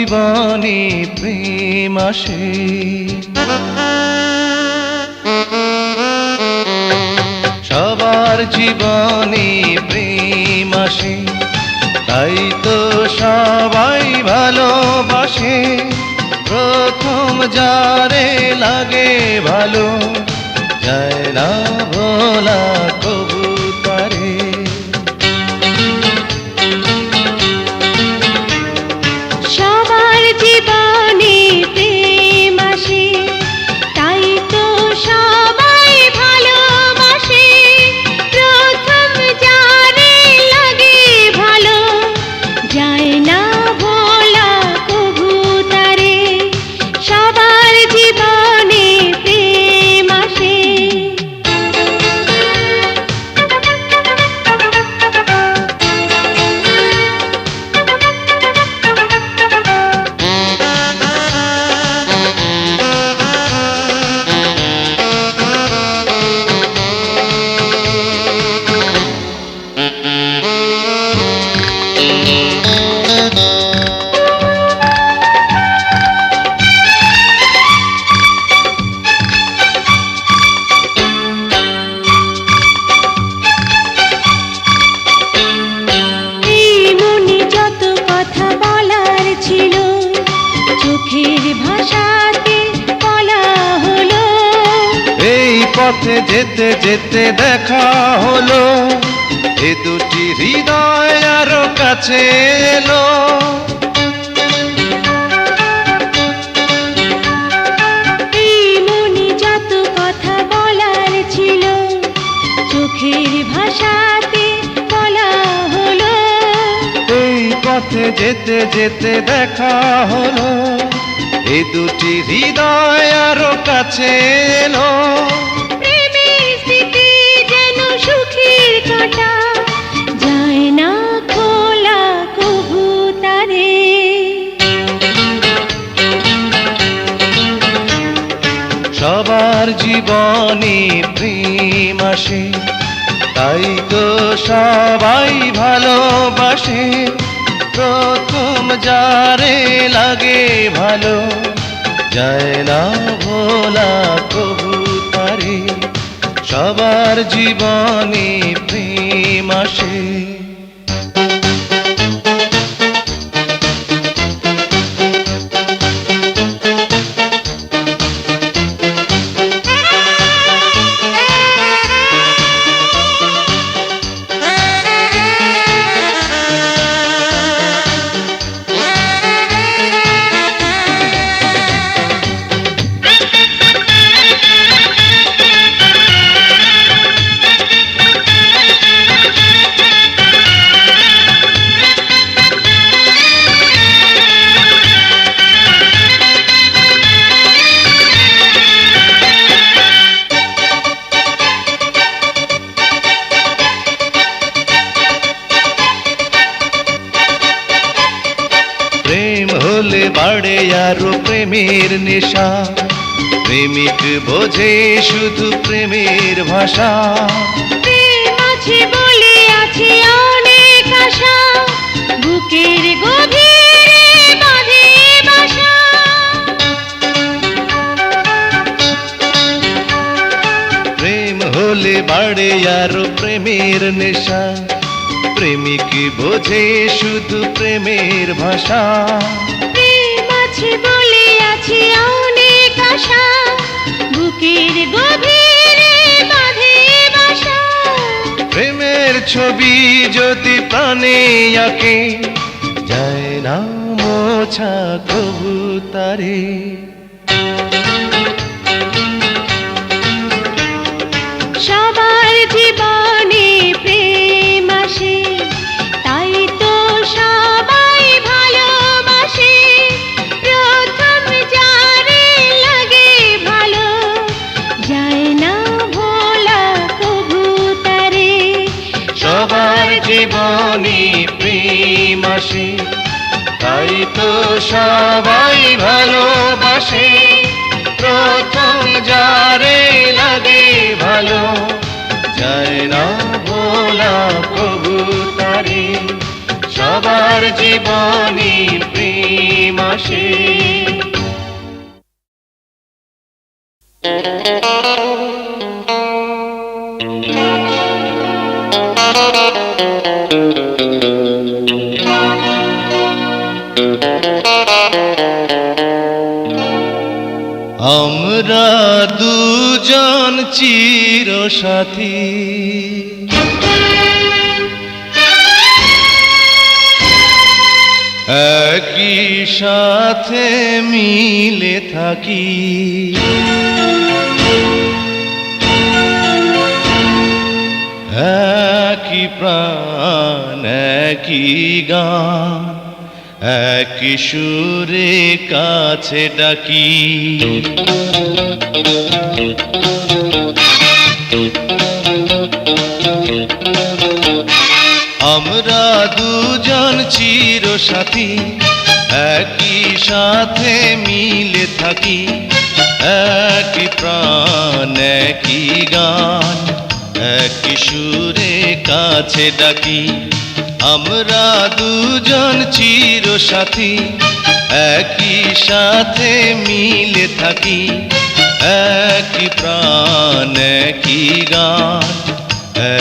জীবনে প্রেম আসে। সবার জীবনে প্রেম আসে, তাই তো সবাই ভালোবাসে। প্রথম যারে লাগে ভালো, যায় না ভোলা কবু তারে। সবার জীবনে প্রেম আসে, তাই তো সবাই ভালোবাসে। প্রথম যারে লাগে ভালো, যায় না ভোলা কবু তারে। সবার জীবনে প্রেম আসে। চোখের ভাষাতে বলা হলো, এই পথে যেতে যেতে দেখা হলো, এ দুটি হৃদয় আরো কাছে এলো। এই মনে যত কথা বলার ছিল, চোখের ভাষাতে বলা হলো। এই পথে যেতে যেতে দেখা হলো, এ দুটি হৃদয় আরো কাছে এলো। প্রেমের স্মৃতি যেন সুখের কাঁটা, যায় না খোলা কবু তারে। সবার জীবনে প্রেম আসে, তাই তো সবাই ভালোবাসে। প্রথম যারে লাগে ভালো, যায় না ভোলা কবু তারে। সবার জীবনে প্রেম আসে। প্রেম হলে বাড়ে আরো প্রেমের নেশা, প্রেমিক বোঝে শুধু প্রেমের ভাষা। প্রেম আছে বলে আছে অনেক আশা, বুকের গভীরে বাঁধে বাসা। প্রেম হলে বাড়ে আরো প্রেমের নেশা, প্রেমিক বোঝে শুধু প্রেমের ভাষা। প্রেম আছে বলে আছে অনেক আশা, বুকের গভীরে বাঁধে বাসা। প্রেমের ছবি যদি প্রাণে আঁকে, যায় না মোছা কবু তারে। সবার জীবনে প্রেম আসে, তাই তো সবাই ভালোবাসে। প্রথম যারে লাগে ভালো, যায় না ভোলা কবু তারে। সবার জীবনে প্রেম আসে, তাই তো সবাই ভালোবাসে। প্রথম যারে লাগে ভালো, যায় না ভোলা কবু তারে। সবার জীবনে প্রেম প্রেম আসে। আমরা দুজন চিরসাথী, একই সাথে মিলে থাকি, একই প্রাণ একই গান, একই সুরে কাছে ডাকি। আমরা দুজন চিরসাথী, একই সাথে মিলে থাকি, একই প্রাণ একই গান, একই সুরে কাছে ডাকি। আমরা দুজন চিরসাথী, একই সাথে মিলে থাকি, একই প্রাণ একই গান,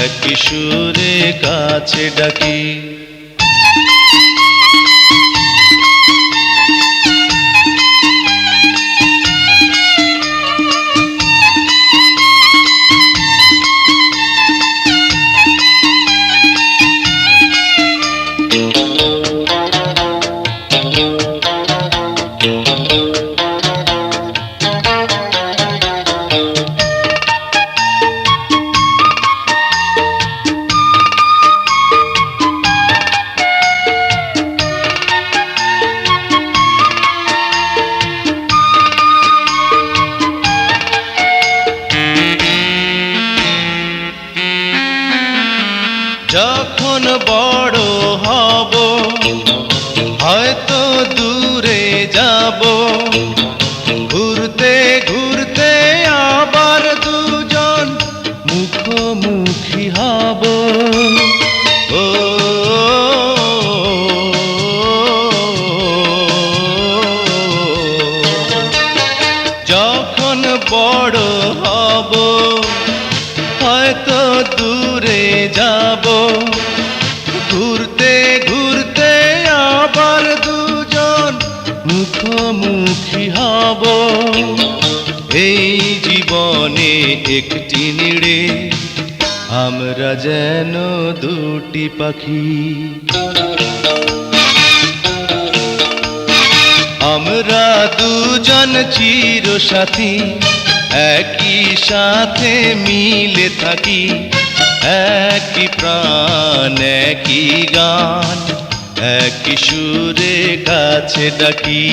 একই সুরে কাছে ডাকি। যখন বড় হব হয়তো দূরে যাব, ঘুরতে ঘুরতে আবার দুজন মুখোমুখি হব। ও যখন বড় হব হয়তো দূরে যাব, ঘুরতে ঘুরতে আবার দুজন মুখোমুখি হব। এই জীবনে একটি নিড়ে আমরা যেন দুটি পাখি, আমরা দুজন চিরসাথী, একই সাথে মিলে থাকি, একই প্রাণ একই গান, একই সুরে কাছে ডাকি।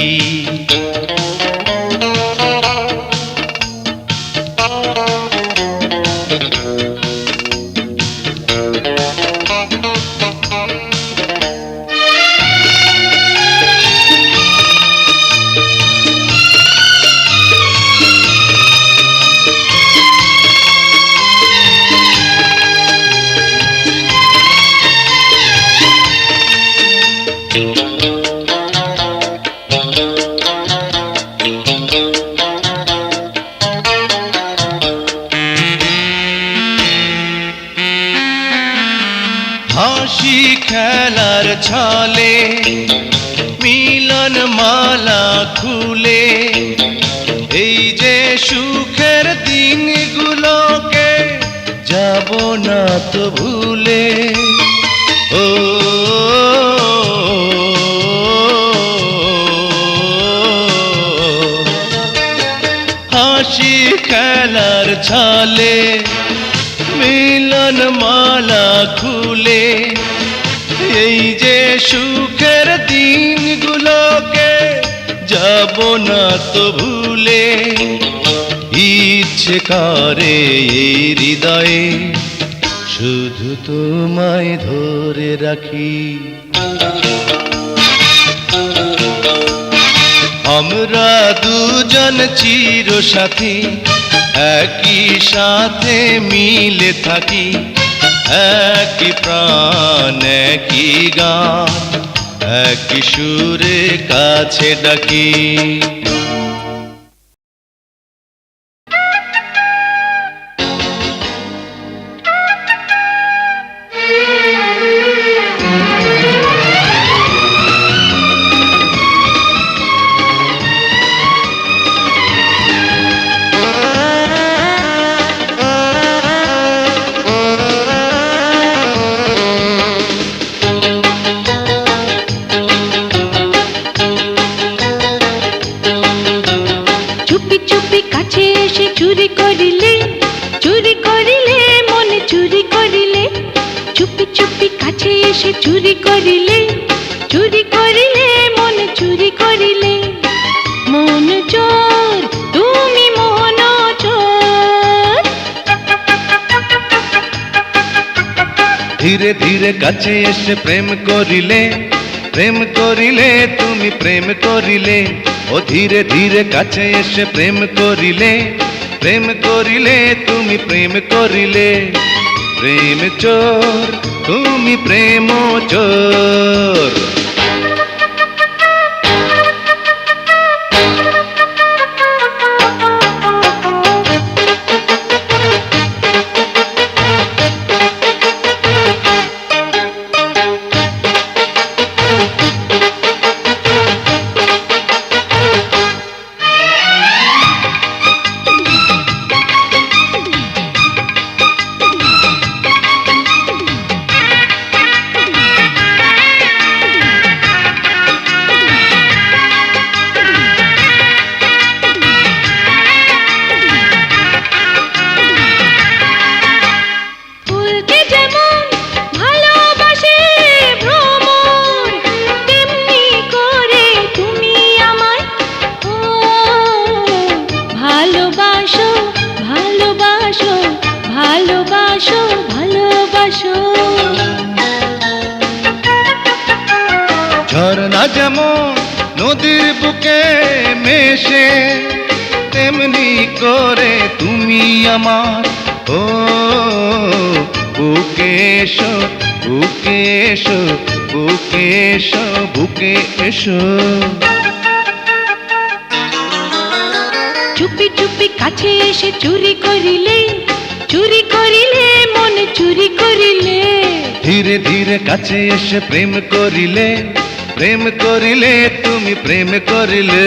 হাসি খেলার ছলে মিলন মালা খুলে, এই যে সুখের দিনগুলোকে যাব না তো ভুলে। ও হাসি খেলার ছলে মিলন মালা খুলে, এই যে সুখের দিনগুলোকে যাব না তো ভুলে। ইচ্ছে করে এই হৃদয়ে শুধু তোমায় ধরে রাখি, আমরা দুজন চিরসাথী, একই সাথে মিলে থাকি, একই প্রাণ একই গান, একই সুরে কাছে ডাকি। চুপি চুপি কাছে এসে চুরি করিলে, চুরি করিলে মনে চুরি করিলে, চুপি চুপি কাছে এসে চুরি করিলে, চুরি করিলে মনে চুরি করিলে, মন চোর তুমি মন চোর। ধীরে ধীরে কাছে এসে প্রেম করিলে, প্রেম করিলে তুমি প্রেম করিলে। ও ধীরে ধীরে কাছে এসে প্রেম করিলে, প্রেম করিলে তুমি প্রেম করিলে। প্রেম চোর তুমি প্রেম চোর। ফুলকে যেমন ভালোবাসে ভ্রমর, তেমনি করে তুমি আমায় ও ভালোবাসো, ভালোবাসো, ভালোবাসো, ভালোবাসো। ঝর্ণা যেমন নদীর বুকে মেশে, তেমনি করে তুমি আমার ও বুকে এসো, বুকে এসো, বুকে এসো, বুকে এসো। চুপি চুপি কাছে এসে চুরি করিলে, চুরি করিলে মনে চুরি করিলে, ধীরে ধীরে কাছে এসে প্রেম করিলে, প্রেম করিলে তুমি প্রেম করিলে।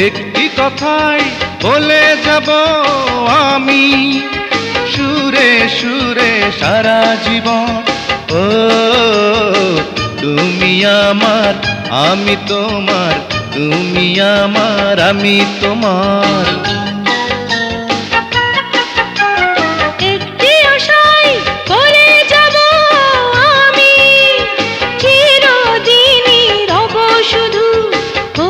একটি কথাই বলে যাব আমি, সুরে সুরে সারা জীবন ও তুমি আমার, আমি তোমার, তুমি আমার, আমি তোমার। একটি আশায় করে যাব আমি, চিরদিনই রব শুধু ও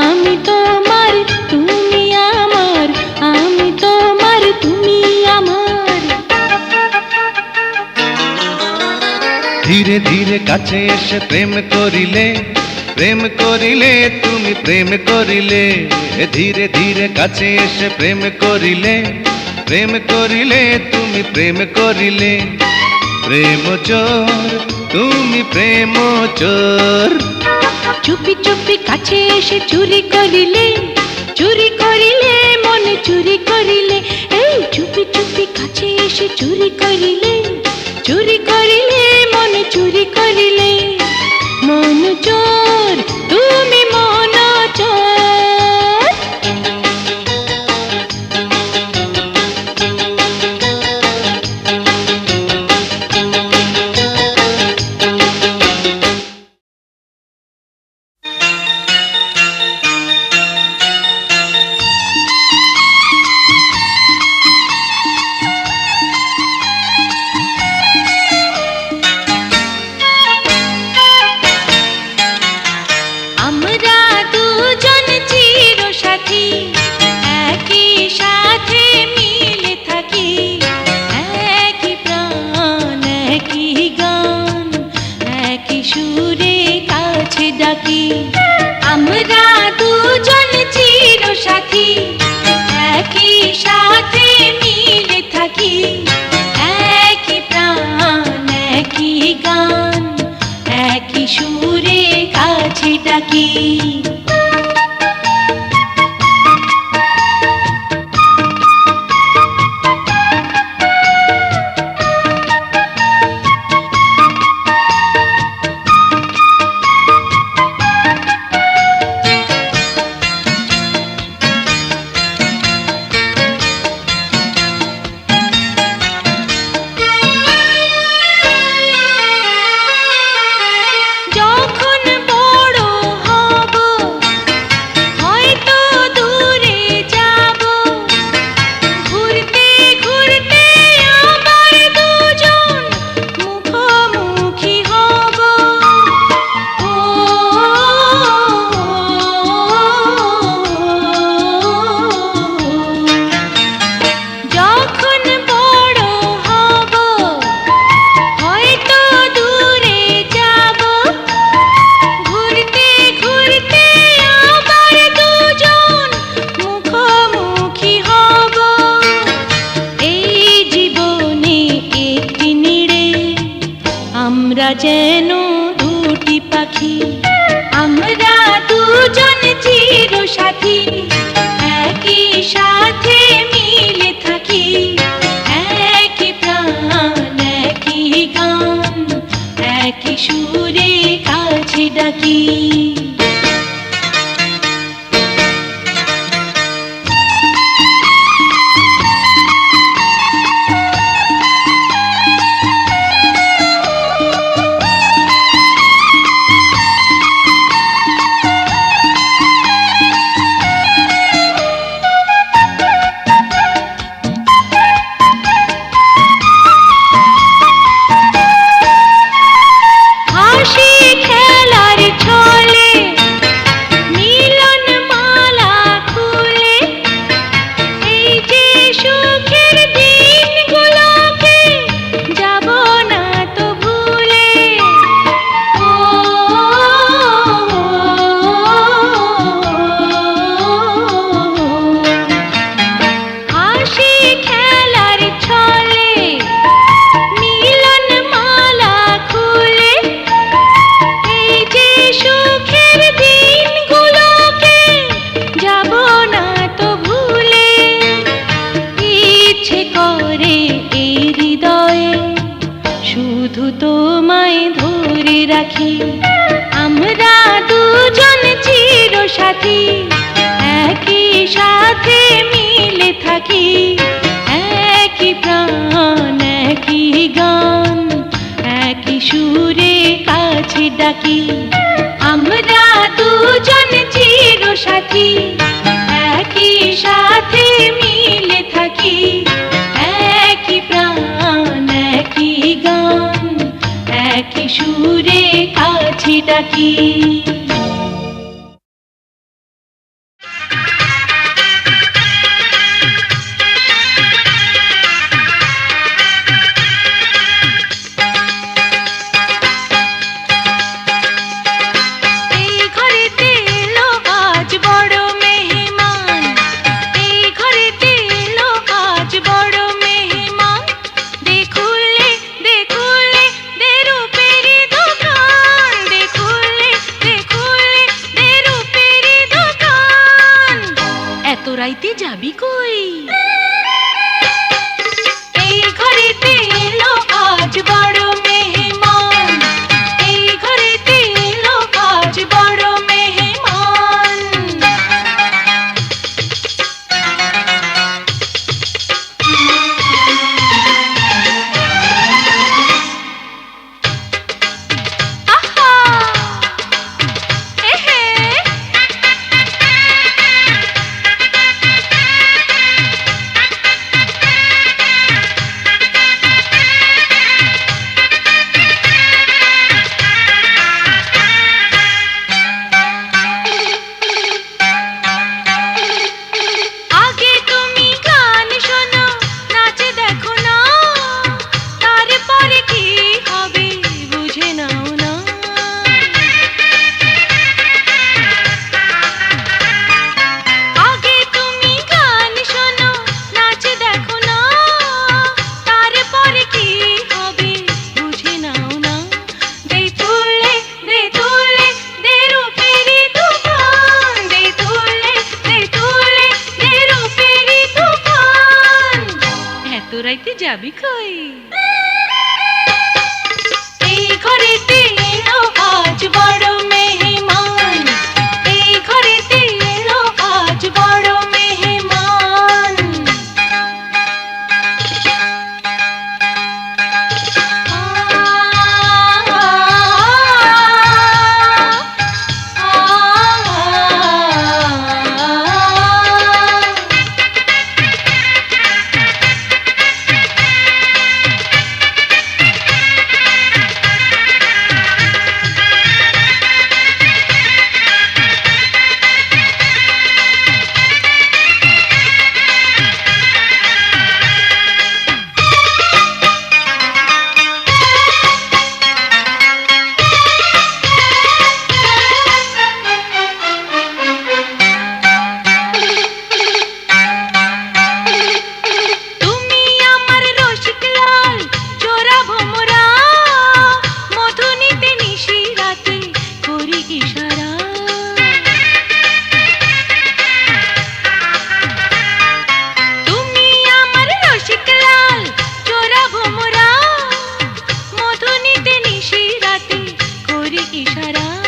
আমি তোমার, তুমি আমার, আমি তোমার, তুমি আমার। ধীরে ধীরে কাছে এসে প্রেম করিলে, প্রেম করিলে তুমি প্রেম করিলে। ধীরে ধীরে কাছে এসে প্রেম করিলে, প্রেম করিলে তুমি প্রেম করিলে। প্রেম চোর তুমি প্রেম চোর। চুপি চুপি কাছে এসে চুরি করিলে, চুরি করিলে মনে চুরি করিলে, এই চুপি চুপি কাছে এসে চুরি করিলে, চুরি করিলে মনে চুরি করিলে, মন চোর তুমি মন চোর। একই সুরে কাছে ডাকি। আমরা দুজন চিরসাথী, একই সাথে মিলে থাকি। একই প্রাণ একই গান, একই সুরে কাছে ডাকি। যেন দুটি পাখি, আমরা দুজন চিরসাথী, একই সাথে মিলে থাকি। একই প্রাণ একই গান, একই সুরে কাছে ডাকি। তোমায় ধরে রাখি, আমরা দুজন চিরসাথী, একই সাথে মিলে থাকি। একই প্রাণ একই গান, একই সুরে কাছে ডাকি। আমরা দুজন চিরসাথী, একই সাথে মিলে থাকি। একই প্রাণ একই গান, একই সুরে কাছে ডাকি। রাইতে যাবি কই? এই ঘরেতে এলো আজ বড় মেহমান, এই ঘরেতে এলো আজ বড় মেহমান। আহা এহে তোরি ইশারা